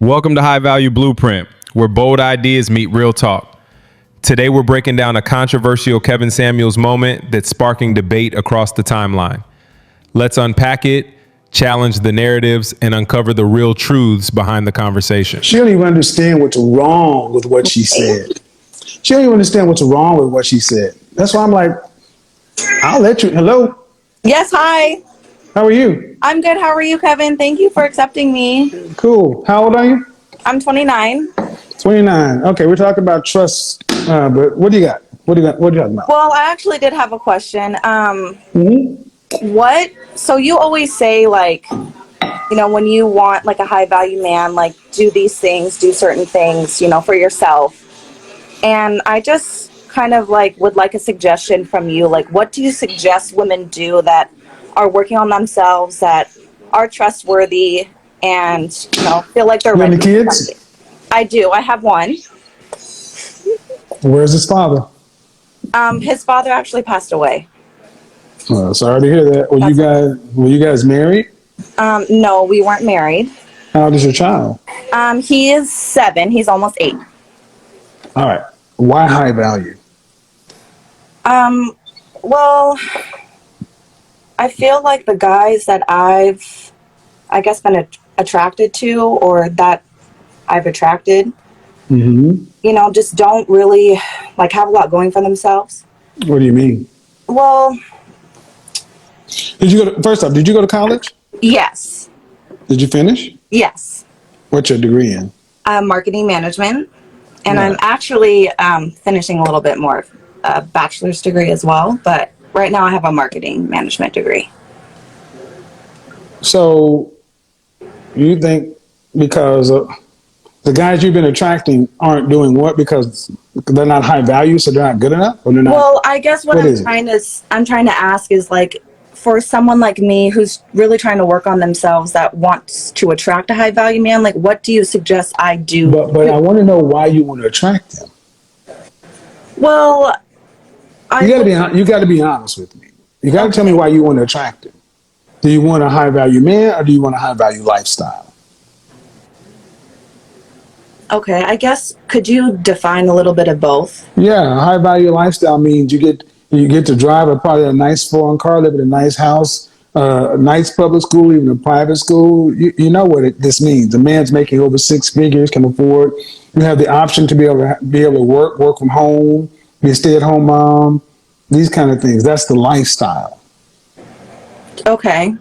Welcome to High Value Blueprint, where bold ideas meet real talk. Today, we're breaking down a controversial Kevin Samuels moment that's sparking debate across the timeline. Let's unpack it, challenge the narratives, and uncover the real truths behind the conversation. She don't even understand what's wrong with what she said. She don't even understand what's wrong with what she said. That's why I'm like, I'll let you. Hello? Yes, hi. How are you? I'm good. How are you, Kevin? Thank you for accepting me. Cool. How old are you? I'm 29. 29. Okay, we're talking about trust. But what do you got? What are you talking about? Well, I actually did have a question. Mhm. So you always say, like, when you want like a high value man, like do these things, do certain things, for yourself. And I just kind of like would like a suggestion from you. Like, what do you suggest women do that are working on themselves, that are trustworthy, and feel like they're You have ready any for kids? something? I do. I have one. Where's his father? His father actually passed away. Sorry to hear that. Were you guys married? No, we weren't married. How old is your child? He is 7. He's almost 8. All right. Why high value? Well, I feel like the guys that I guess, been attracted to, or that I've attracted, just don't really like have a lot going for themselves. What do you mean? Well, First off, did you go to college? yes, Did you finish? yes. What's your degree in? Marketing management, and I'm Right. actually finishing a little bit more, a bachelor's degree as well. But right now, I have a marketing management degree. So you think because the guys you've been attracting aren't doing what because they're not high value, so they're not good enough, or they're not? Well, I guess what What is it? I'm trying to ask is, like, for someone like me who's really trying to work on themselves, that wants to attract a high value man, like, what do you suggest I do? But I want to know why you want to attract them. Well, You got to I be you got to be honest with me. You got to tell me okay. why you want to attract them. Do you want a high value man or do you want a high value lifestyle? Okay, I guess could you define a little bit of both? Yeah, a high value lifestyle means you get to drive probably a nice foreign car, live in a nice house, a nice public school, even a private school. You know what this means. A man's making over 6 figures, can afford. You have the option to be able to work from home, be a stay at home mom, these kind of things. That's the lifestyle. Okay,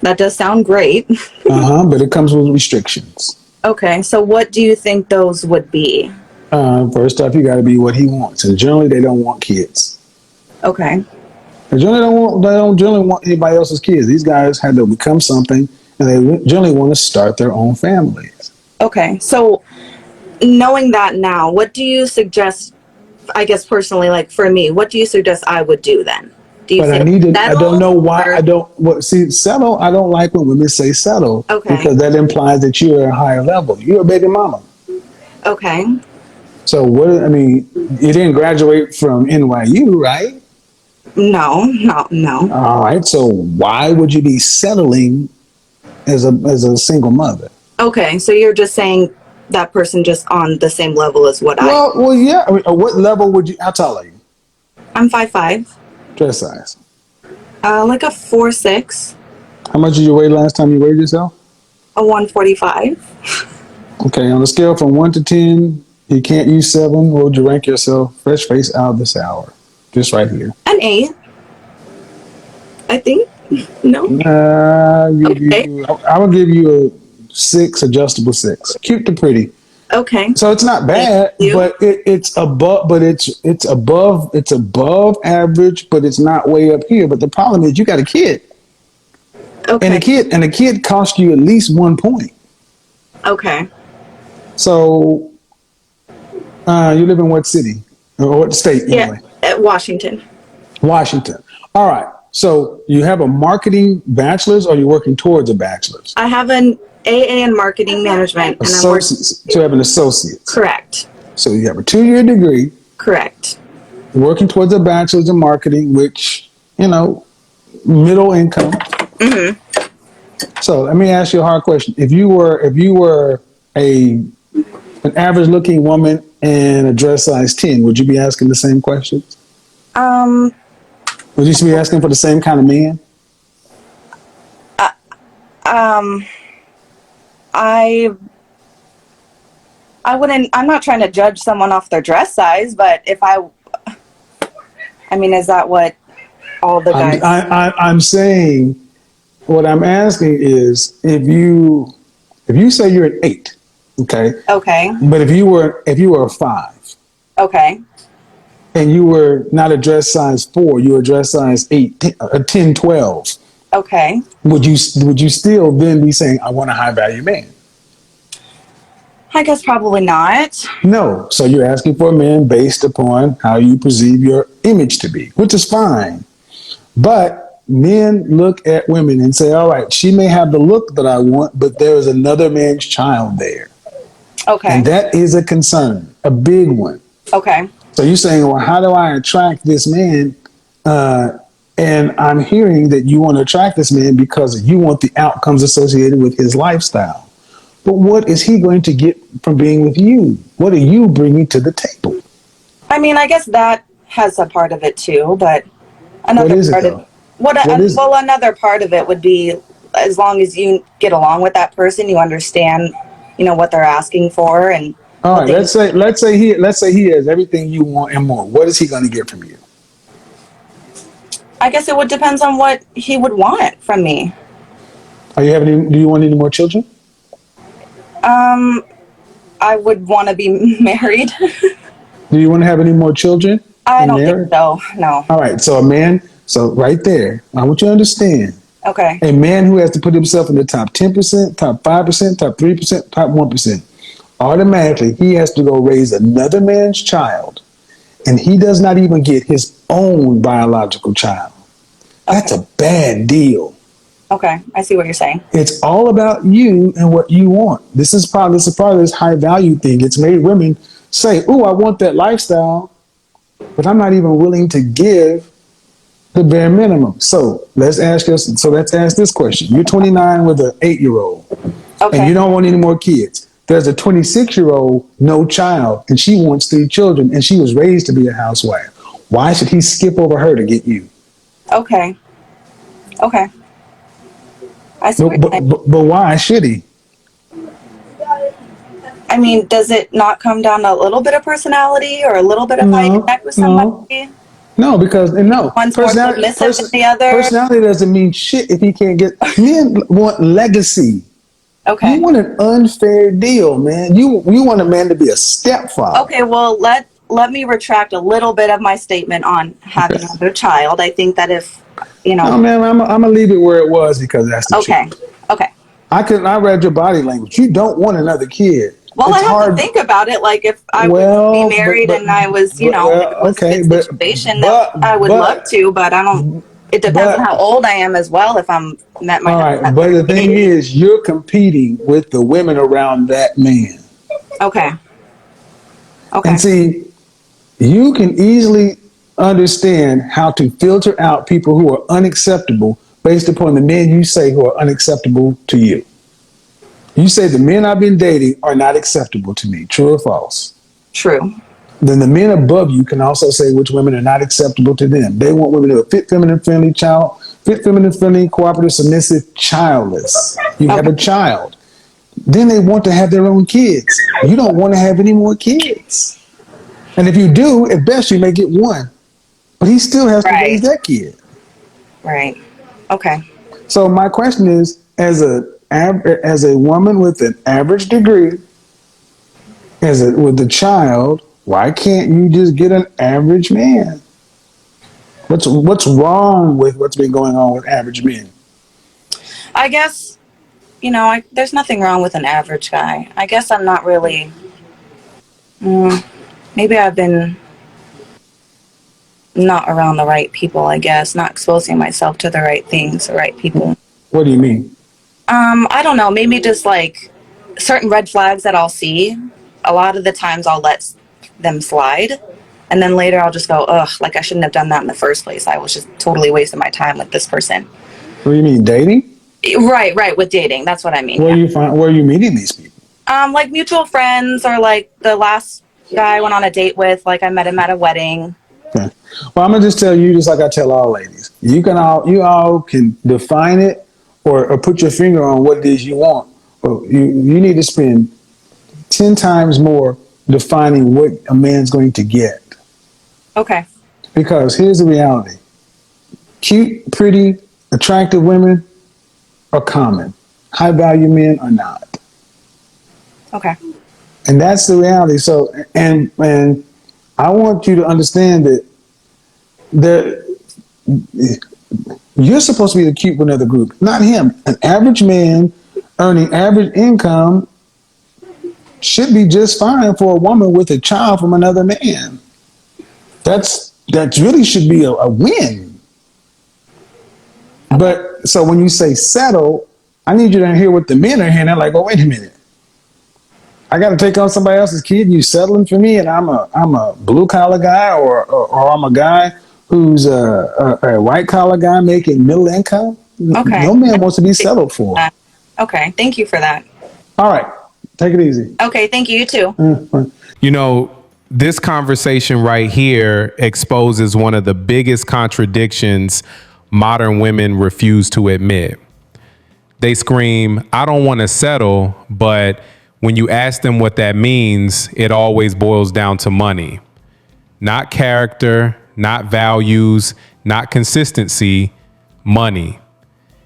that does sound great. But it comes with restrictions. Okay, so what do you think those would be? First off, you got to be what he wants, and generally they don't want kids. Okay. They don't generally want anybody else's kids. These guys had to become something, and they generally want to start their own families. Okay, so knowing that now, what do you suggest, I guess personally, like for me, what do you suggest I would do then? Do you But I say need to. I don't know settle, why. or I don't. What? See, settle. I don't like when women say settle okay, because that implies that you're at a higher level. You're a baby mama. okay. So what? I mean, you didn't graduate from NYU, right? No, no. All right. So why would you be settling as a single mother? Okay, so you're just saying that person just on the same level as what I Well, yeah. I mean, what level would you? How tall are you? I'm 5'5". Dress size. Like a 4'6", How much did you weigh last time you weighed yourself? a 145. Okay, on a scale from 1 to 10, you can't use 7. What would you rank yourself? Fresh face out of the shower. Just right here. An 8, I think. No? Okay. I would give you a 6, adjustable 6. Cute to pretty. Okay. So it's not Thank bad, you. but it's above. But it's above average, but it's not way up here. But the problem is you got a kid, and Okay. a kid costs you at least 1 point. Okay. So you live in what city or what state Yeah, anyway? at Washington. Washington. All right. So you have a marketing bachelor's, or you're working towards a bachelor's? I have an AA in marketing management, and I'm working. Associates. So you have an associate's. Correct. So you have a 2-year degree, Correct. working towards a bachelor's in marketing, which middle income. So let me ask you a hard question. If you were a an average looking woman and a dress size 10, would you be asking the same questions? Um, Would you be asking for the same kind of man? um, I I wouldn't. I'm not trying to judge someone off their dress size, but I mean, is that what all the I'm, guys? I'm saying, what I'm asking is, if you say you're an 8, okay, Okay. but if you were a 5, Okay. and you were not a dress size 4, you were a dress size 8, 10, 12, Okay. would you still then be saying, I want a high value man? I guess probably not. No. So you're asking for a man based upon how you perceive your image to be, which is fine. But men look at women and say, all right, she may have the look that I want, but there is another man's child there. Okay. And that is a concern, a big one. Okay. So you're saying, well, how do I attract this man? And I'm hearing that you want to attract this man because you want the outcomes associated with his lifestyle. But what is he going to get from being with you? What are you bringing to the table? I mean, I guess that has a part of it too, but What another is it part of though? What is it? well, another part of it would be as long as you get along with that person, you understand, what they're asking for and All what right, they. let's say he has everything you want and more. What is he going to get from you? I guess it would depends on what he would want from me. Do you want any more children? Um, I would want to be married. Do you want to have any more children I and don't think marry? so. No. All right, so right there, I want you to understand, Okay. a man who has to put himself in the top 10%, top 5%, top 3%, top 1%, automatically he has to go raise another man's child, and he does not even get his own biological child. That's Okay. a bad deal. Okay. I see what you're saying. It's all about you and what you want. This is part of this high value thing. It's made women say, "Oh, I want that lifestyle, but I'm not even willing to give the bare minimum." So let's ask us. So let's ask this question: you're 29 with an 8-year-old, and Okay. you don't want any more kids. There's a 26-year-old, no child, and she wants 3 children, and she was raised to be a housewife. Why should he skip over her to get you? Okay. Okay. I see what But, you're saying. but why should he? I mean, does it not come down to a little bit of personality or a little bit of how you No, connect with no. somebody? No, because no One's more submissive than the other. personality doesn't mean shit if he can't get. Men want legacy. You Okay. want an unfair deal, man. You want a man to be a stepfather. Okay, well, let me retract a little bit of my statement on having another child. I think that if, No, man, I'm gonna leave it where it was because that's the truth. okay. Okay. I read your body language. You don't want another kid. Well, I It's have to hard. think about it. Like, if I would be Well, married and I was, well, if it was a okay, good situation, then but I would love but to, but I don't. It depends on how but old I am as well. If I'm met my all husband right. at But the thing 38. is, you're competing with the women around that man. Okay. Okay. And see, you can easily understand how to filter out people who are unacceptable based upon the men you say who are unacceptable to you. You say the men I've been dating are not acceptable to me. True or false? True. Then the men above you can also say which women are not acceptable to them. They want women who are fit, feminine, friendly, cooperative, submissive, childless. You have Okay. a child. Then they want to have their own kids. You don't want to have any more kids. And if you do, at best you may get one, but he still has to raise Right. that kid. Right. Okay. So my question is, as a woman with an average degree, with a child, why can't you just get an average man? What's wrong with what's been going on with average men? I guess, there's nothing wrong with an average guy. I guess I'm not really. Maybe I've been not around the right people, I guess, not exposing myself to the right things, the right people. What do you mean? I don't know, maybe just like certain red flags that I'll see. A lot of the times I'll let them slide. And then later I'll just go, ugh, like I shouldn't have done that in the first place. I was just totally wasting my time with this person. What do you mean dating? Right, with dating. That's what I mean. Where Yeah. you find where are you meeting these people? Like mutual friends, or like the last guy I went on a date with, like I met him at a wedding. Okay. Well, I'm gonna just tell you, just like I tell all ladies, you all can define it or put your finger on what it is you want. But you need to spend 10 times more defining what a man's going to get. Okay. Because here's the reality: cute, pretty, attractive women are common. High value men are not. Okay. And that's the reality. So, and I want you to understand that you're supposed to be the cute one of the group, not him. An average man earning average income should be just fine for a woman with a child from another man. That really should be a win. But so when you say settle, I need you to hear what the men are hearing. They're like, oh, wait a minute. I got to take on somebody else's kid. And you settling for me, and I'm a blue collar guy, or I'm a guy who's a white collar guy making middle income. Okay. No man wants to be settled for. Okay. Thank you for that. All right, take it easy. Okay. Thank you. You too. You know, this conversation right here exposes one of the biggest contradictions modern women refuse to admit. They scream, I don't want to settle, but when you ask them what that means, it always boils down to money. Not character, not values, not consistency, money.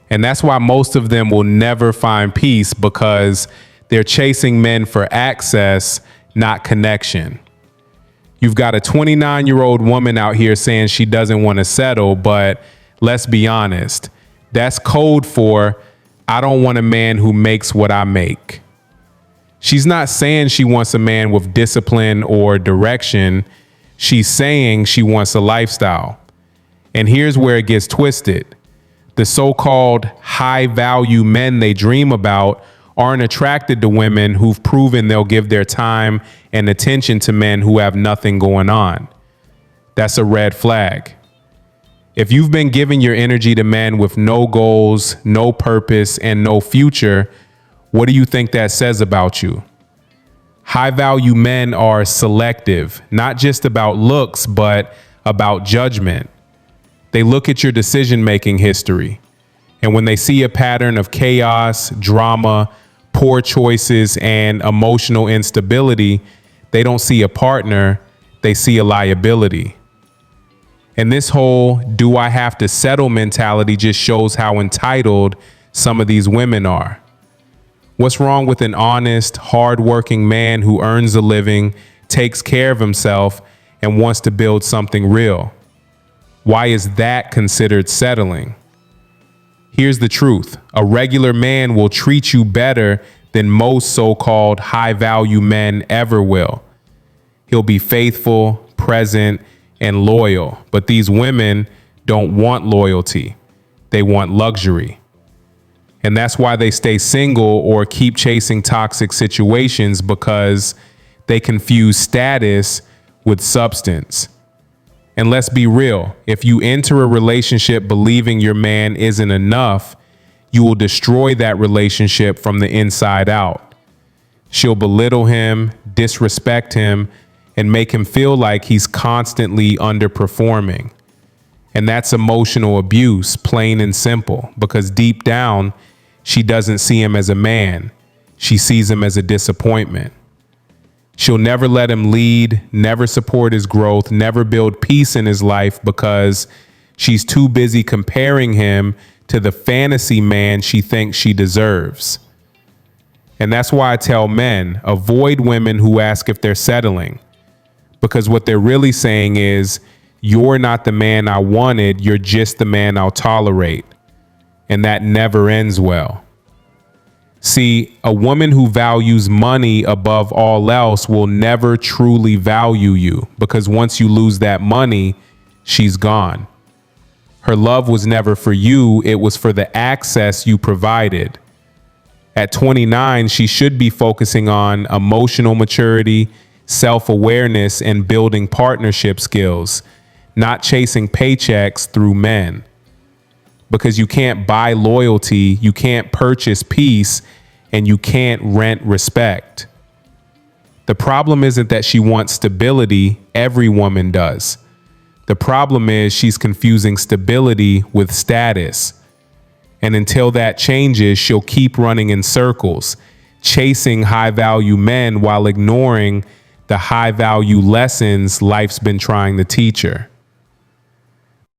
And that's why most of them will never find peace, because they're chasing men for access, not connection. You've got a 29-year-old woman out here saying she doesn't want to settle, but let's be honest, that's code for I don't want a man who makes what I make. She's not saying she wants a man with discipline or direction. She's saying she wants a lifestyle. And here's where it gets twisted. The so-called high value men they dream about aren't attracted to women who've proven they'll give their time and attention to men who have nothing going on. That's a red flag. If you've been giving your energy to men with no goals, no purpose, and no future, what do you think that says about you? High value men are selective, not just about looks, but about judgment. They look at your decision-making history, and when they see a pattern of chaos, drama, poor choices, and emotional instability, they don't see a partner, they see a liability. And this whole do I have to settle mentality just shows how entitled some of these women are. What's wrong with an honest, hardworking man who earns a living, takes care of himself, and wants to build something real? Why is that considered settling? Here's the truth. A regular man will treat you better than most so-called high-value men ever will. He'll be faithful, present, and loyal. But these women don't want loyalty. They want luxury. And that's why they stay single or keep chasing toxic situations, because they confuse status with substance. And let's be real, if you enter a relationship believing your man isn't enough, you will destroy that relationship from the inside out. She'll belittle him, disrespect him, and make him feel like he's constantly underperforming. And that's emotional abuse, plain and simple, because deep down, she doesn't see him as a man. She sees him as a disappointment. She'll never let him lead, never support his growth, never build peace in his life, because she's too busy comparing him to the fantasy man she thinks she deserves. And that's why I tell men, avoid women who ask if they're settling, because what they're really saying is, you're not the man I wanted, you're just the man I'll tolerate. And that never ends well. See, a woman who values money above all else will never truly value you, because once you lose that money, she's gone. Her love was never for you, it was for the access you provided. At 29, she should be focusing on emotional maturity, self-awareness, and building partnership skills, not chasing paychecks through men. Because you can't buy loyalty, you can't purchase peace, and you can't rent respect. The problem isn't that she wants stability. Every woman does. The problem is she's confusing stability with status. And until that changes, she'll keep running in circles, chasing high-value men while ignoring the high-value lessons life's been trying to teach her.